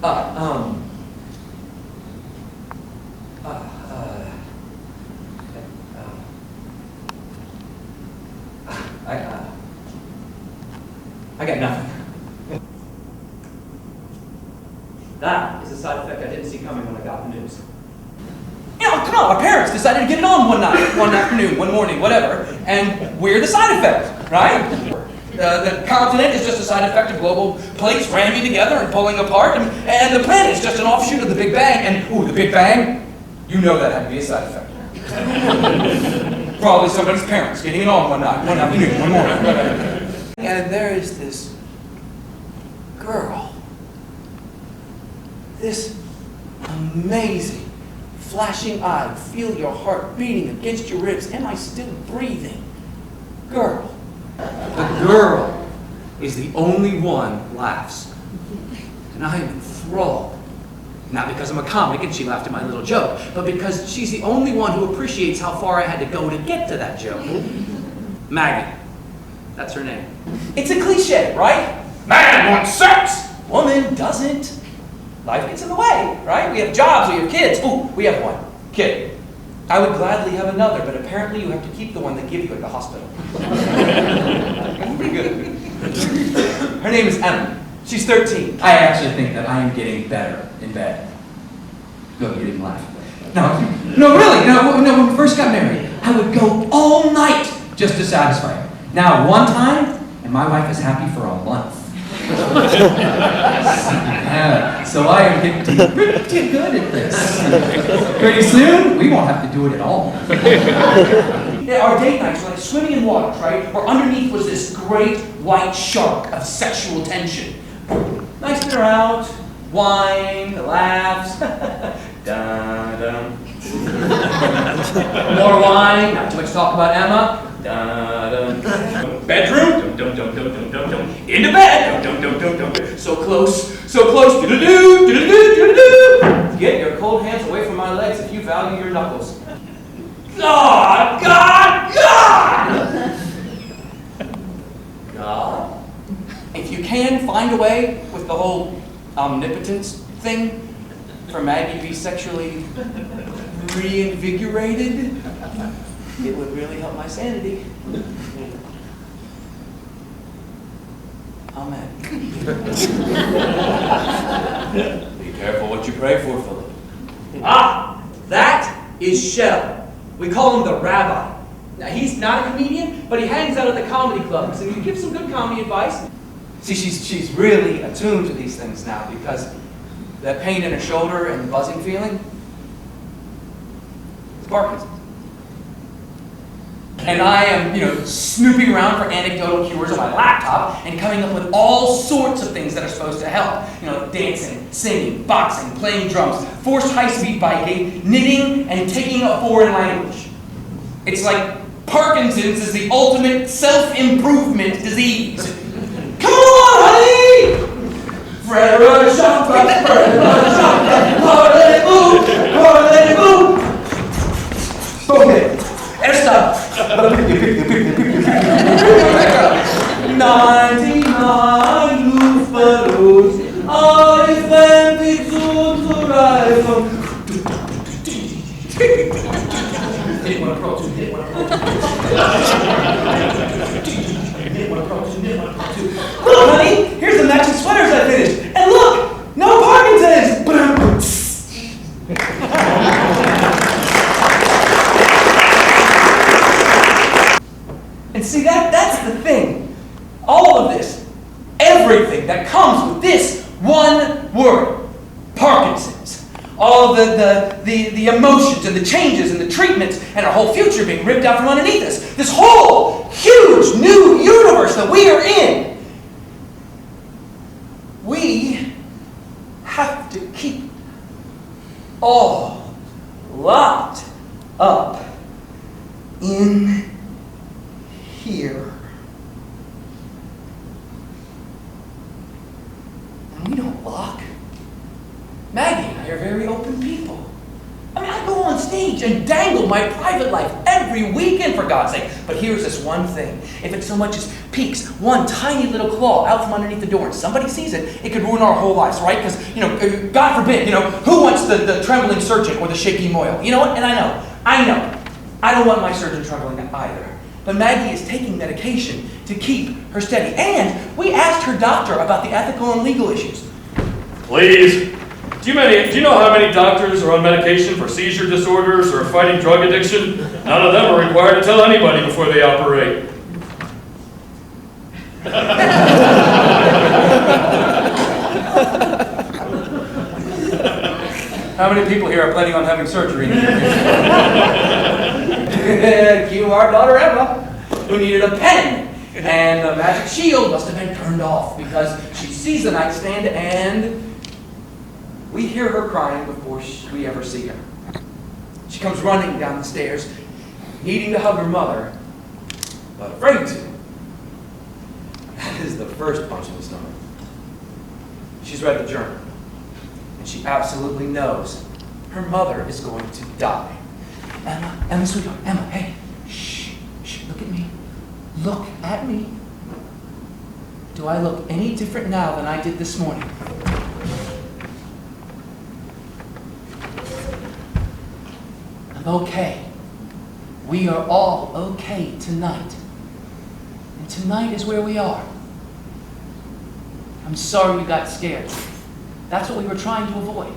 Uh, um, uh, uh, I got nothing. That is a side effect I didn't see coming when I got the news. You know, come on, our parents decided to get it on one night, one afternoon, one morning, whatever, and we're the side effect, right? The continent is just a side effect of global plates ramming together and pulling apart, and the planet is just an offshoot of the Big Bang, and, ooh, the Big Bang, you know that had to be a side effect. Probably somebody's parents getting it on one night, one afternoon, one morning, whatever. And there is this girl, this amazing, flashing-eyed, feel your heart beating against your ribs, am I still breathing? Girl. The girl is the only one who laughs. And I am enthralled. Not because I'm a comic and she laughed at my little joke, but because she's the only one who appreciates how far I had to go to get to that joke. Maggie. That's her name. It's a cliche, right? Man wants sex! Woman doesn't. Life gets in the way, right? We have jobs, we have kids. Ooh, we have one. Kid. I would gladly have another, but apparently you have to keep the one they give you at the hospital. Pretty good. Her name is Emma. She's 13. I actually think that I am getting better in bed. No, you didn't laugh. No, really. No, when we first got married, I would go all night just to satisfy her. Now, one time, and my wife is happy for a month. So I am getting pretty good at this. Pretty soon, we won't have to do it at all. Yeah, our date nights were like swimming in waters, right? Where underneath was this great white shark of sexual tension. Nice dinner out, wine, laughs. Dun-dun. More wine, not too much talk about Emma. Dun-dun. Bedroom, dum-dum-dum-dum-dum-dum. Into bed, dum-dum-dum-dum-dum. So close, do-do-do, do-do-do, do-do-do. Get your cold hands away from my legs if you value your knuckles. God, God, God! God? If you can find a way with the whole omnipotence thing for Maggie to be sexually reinvigorated, it would really help my sanity. Amen. Be careful what you pray for, Philip. Ah, that is Shell. We call him the rabbi. Now, he's not a comedian, but he hangs out at the comedy clubs, and he gives some good comedy advice. See, she's really attuned to these things now because that pain in her shoulder and the buzzing feeling, it's Parkinson's. And I am, snooping around for anecdotal cures on my laptop and coming up with all sorts of things that are supposed to help. Dancing, singing, boxing, playing drums, forced high-speed biking, knitting, and taking a foreign language. It's like Parkinson's is the ultimate self-improvement disease. Come on, honey! Frere shopper, parlez-vous, okay, esta. 99 luftballoons are defended to rise. Didn't want to approach. Look, honey, here's the matching sweaters I finished. And look, no Parkinson's. And see, that's the thing. All of this, everything that comes with this one word, Parkinson's. All the emotions and the changes and the treatments and our whole future being ripped out from underneath us. This whole huge new universe that we are in. We have to keep all locked up in here. And we don't lock. Maggie and I are very open people. I mean, I go on stage and dangle my private life every every weekend, for God's sake. But here's this one thing. If it so much as peeks one tiny little claw out from underneath the door and somebody sees it, it could ruin our whole lives, right? Because, God forbid, who wants the trembling surgeon or the shaky Moyle? You know what? And I know. I don't want my surgeon trembling either. But Maggie is taking medication to keep her steady. And we asked her doctor about the ethical and legal issues. Please. Do you know how many doctors are on medication for seizure disorders or fighting drug addiction? None of them are required to tell anybody before they operate. How many people here are planning on having surgery? Cue our daughter Emma, who needed a pen. And the magic shield must have been turned off because she sees the nightstand and we hear her crying before we ever see her. She comes running down the stairs, needing to hug her mother, but afraid to. That is the first punch in the stomach. She's read the journal, and she absolutely knows her mother is going to die. Emma, sweetheart, Emma, hey, shh, look at me. Look at me. Do I look any different now than I did this morning? I'm okay. We are all okay tonight. And tonight is where we are. I'm sorry you got scared. That's what we were trying to avoid.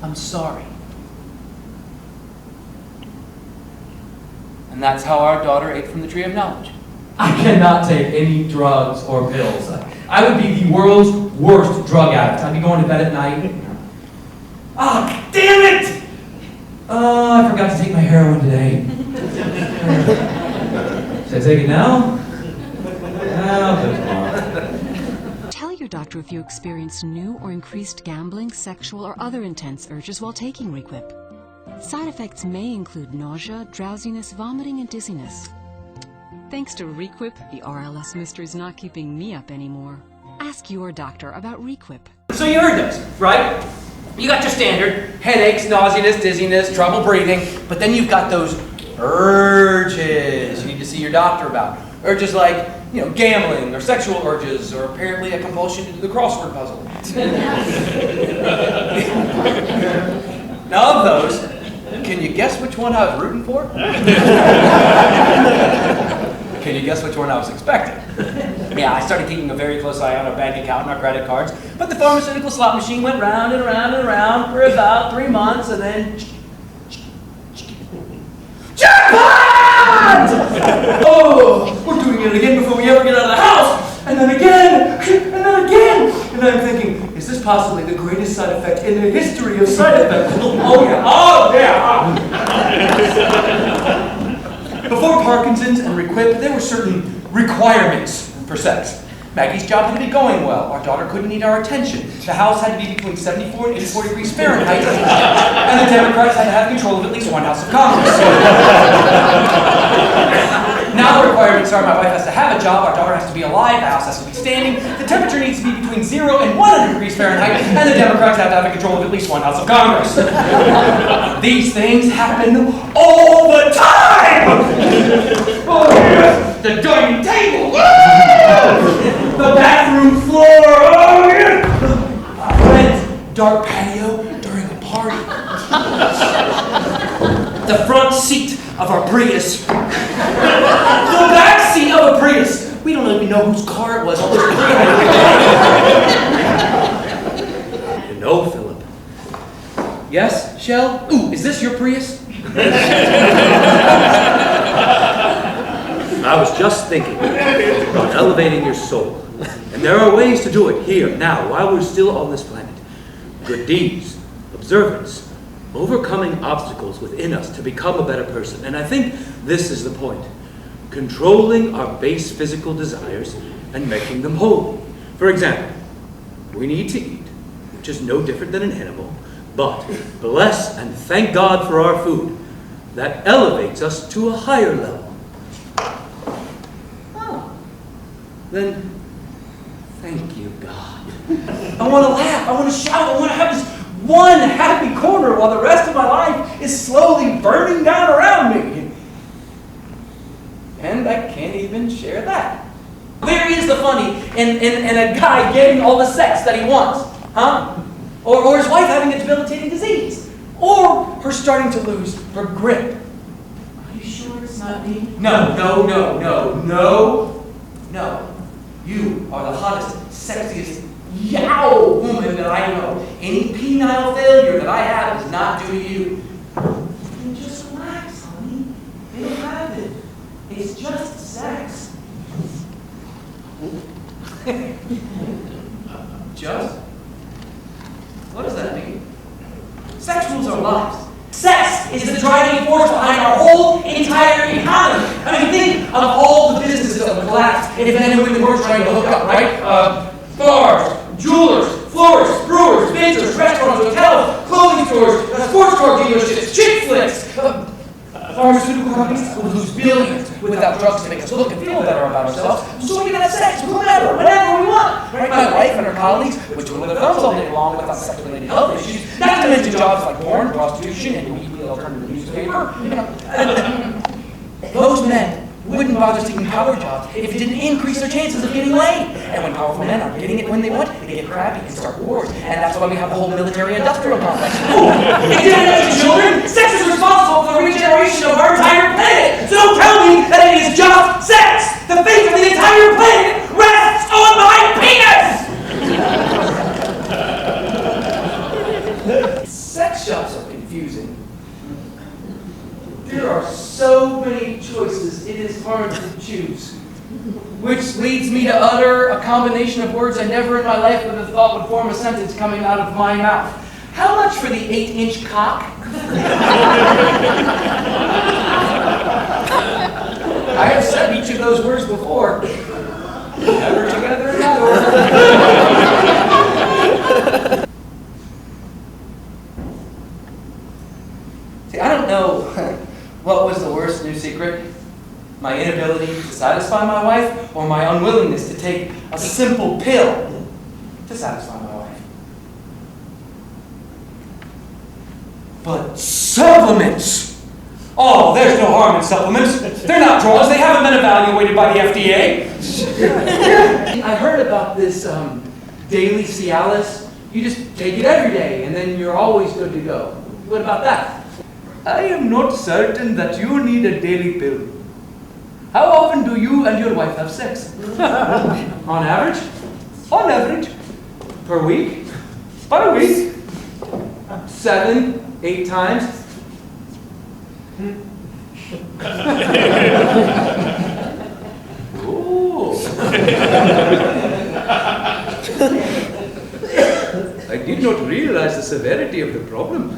I'm sorry. And that's how our daughter ate from the tree of knowledge. I cannot take any drugs or pills. I would be the world's worst drug addict. I'd be going to bed at night. Ah, damn it! I forgot to take my heroin today. Should I take it now? I'll do it tomorrow. Tell your doctor if you experience new or increased gambling, sexual, or other intense urges while taking Requip. Side effects may include nausea, drowsiness, vomiting, and dizziness. Thanks to Requip, the RLS mystery is not keeping me up anymore. Ask your doctor about Requip. So you heard those, right? You got your standard headaches, nauseousness, dizziness, trouble breathing, but then you've got those urges you need to see your doctor about. Urges like, gambling or sexual urges or apparently a compulsion to do the crossword puzzle. Now of those, can you guess which one I was rooting for? Can you guess which one I was expecting? Yeah, I started keeping a very close eye on our bank account and our credit cards, but the pharmaceutical slot machine went round and around and around for about 3 months, and then... Jackpot! Oh, we're doing it again before we ever get out of the house! And then again! And then again! And then I'm thinking, is this possibly the greatest side effect in the history of side effects? Oh yeah! Before Parkinson's and Requip, there were certain requirements for sex. Maggie's job had to be going well. Our daughter couldn't need our attention. The house had to be between 74 and 84 degrees Fahrenheit. And the Democrats had to have control of at least one House of Congress. Now the requirements are my wife has to have a job, our daughter has to be alive, the house has to be standing, the temperature needs to be between 0 and 100 degrees Fahrenheit, and the Democrats have to have control of at least one House of Congress. These things happen all the time! Oh, yes. The dining table! The bathroom floor! Oh, yeah. A red, dark patio during a party. The front seat of our Prius. The back seat of a Prius. We don't even know whose car it was. No, Philip. Yes, Shell? Ooh, is this your Prius? I was just thinking about elevating your soul. And there are ways to do it here, now, while we're still on this planet. Good deeds, observance, overcoming obstacles within us to become a better person. And I think this is the point. Controlling our base physical desires and making them holy. For example, we need to eat, which is no different than an animal, but bless and thank God for our food. That elevates us to a higher level. Oh. Then, thank you, God. I want to laugh, I want to shout, I want to have this one happy corner while the rest of my life is slowly burning down around me. And I can't even share that. Where is the funny in a guy getting all the sex that he wants? Huh? Or his wife having a debilitating disease? Or her starting to lose her grip? Are you sure it's not me? No. You are the hottest, sexiest, yow woman that I know. Any penile failure that I have is not due to you. And just relax, honey. It'll happen. It's just sex. Just? What does that mean? Sex rules our lives. Sex is the driving force behind our whole entire economy. I mean, think of all the businesses that would collapse if men and women were trying to hook up, right? Bars, jewelers, florists, brewers, bakers, restaurants, hotels, clothing stores, sports car dealerships, chick flicks. Pharmaceutical companies will lose billions without drugs to make us look and feel better about ourselves, so we can have sex with whomever, whenever we want. Right? My wife and her colleagues would twiddle their thumbs all day long without sex-related health issues, not to mention jobs like porn, prostitution, and weekly alternative newspaper. Most men wouldn't bother seeking power jobs if it didn't increase their chances of getting laid. And when powerful men aren't getting it when they want, they get crabby and start wars. And that's why we have the whole military-industrial complex. Ooh, it didn't mention children. Sex is responsible for the regeneration of our entire planet. So don't tell me that it is just sex. The fate of the entire planet rests on my penis. Sex shops are confusing. There are so many choices, it is hard to choose. Which leads me to utter a combination of words I never in my life would have thought would form a sentence coming out of my mouth. How much for the 8-inch cock? I have said each of those words before. Never together in that order. See, I don't know what was the worst new secret? My inability to satisfy my wife, or my unwillingness to take a simple pill to satisfy my wife? But supplements! Oh, there's no harm in supplements. They're not drugs. They haven't been evaluated by the FDA. I heard about this daily Cialis. You just take it every day, and then you're always good to go. What about that? I am not certain that you need a daily pill. How often do you and your wife have sex? On average? On average. Per week? Per week. 7, 8 times. Ooh. I did not realize the severity of the problem.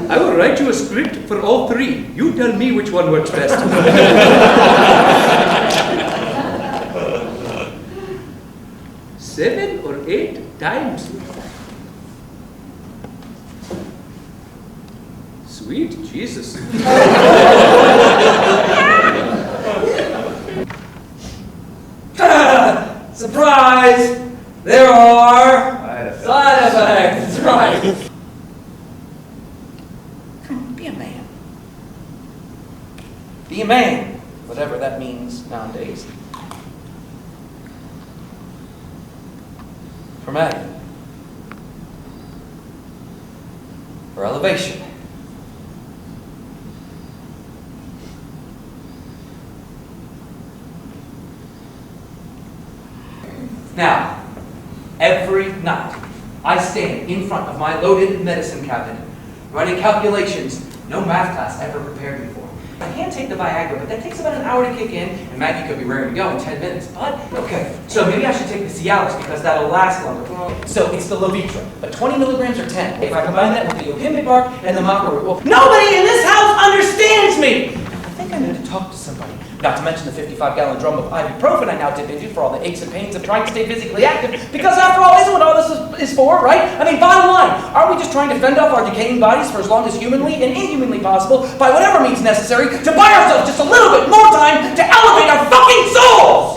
I will write you a script for all 3. You tell me which one works best. 7 or 8 times. Sweet Jesus. Surprise! There are side effects. That's right. Come on, be a man. Be a man, whatever that means nowadays. For Maddie. For elevation. Now, every night, I stand in front of my loaded medicine cabinet, running calculations no math class ever prepared me for. I can't take the Viagra, but that takes about an hour to kick in, and Maggie could be raring to go in 10 minutes. But, okay, so maybe I should take the Cialis because that'll last longer. So it's the Levitra, but 20 milligrams or 10. If I combine that with the Yohimbic bark and the maca root, well, nobody in this house understands me! I think I need to talk to somebody. Not to mention the 55-gallon drum of ibuprofen I now dip into for all the aches and pains of trying to stay physically active, because after all, isn't what all this is for, right? I mean, bottom line, aren't we just trying to fend off our decaying bodies for as long as humanly and inhumanly possible, by whatever means necessary, to buy ourselves just a little bit more time to elevate our fucking souls?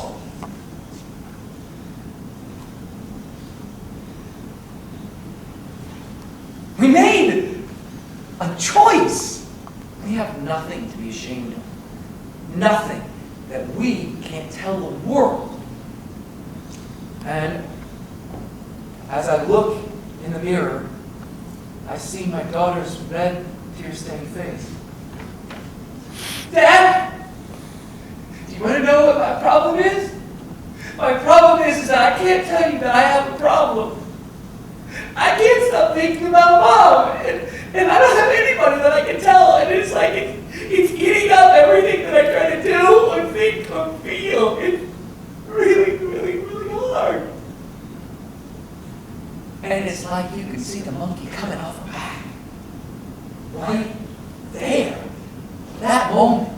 ashamed of. Nothing that we can't tell the world. And as I look in the mirror, I see my daughter's red, tear-stained face. Dad! Do you want to know what my problem is? My problem is that I can't tell you that I have a problem. I can't stop thinking about Mom, and I don't have anybody that I can tell, and it's like it's eating up everything that I try to do or think or feel. It's really, really, really hard. And it's like you can see the monkey coming off her back. Right there. That moment.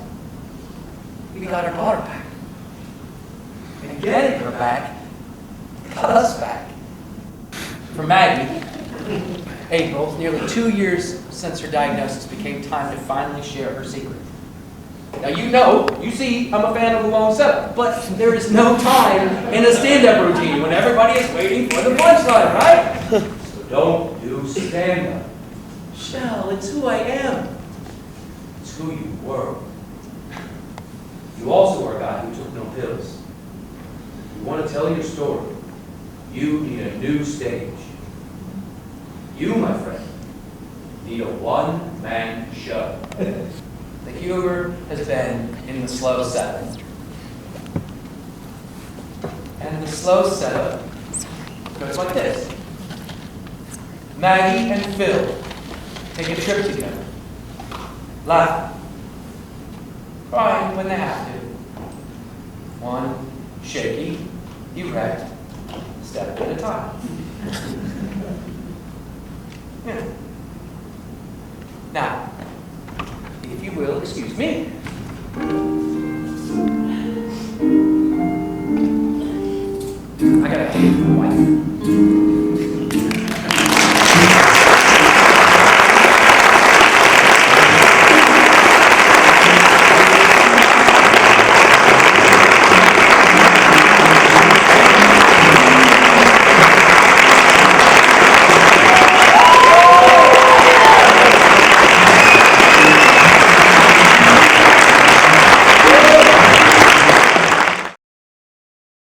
We got our daughter back. And getting her back got us back. For Maggie, April, nearly 2 years since her diagnosis became time to finally share her secret. Now you see, I'm a fan of the long setup, but there is no time in a stand-up routine when everybody is waiting for the punchline, right? So don't do stand-up. Shell, it's who I am. It's who you were. You also are a guy who took no pills. You want to tell your story. You need a new stage. You, my friend, need a one-man show. The humor has been in the slow setup. And the slow setup goes like this. Maggie and Phil take a trip together. Laughing. Crying when they have to. One shaky, erect step at a time. Yeah. Now, if you will excuse me,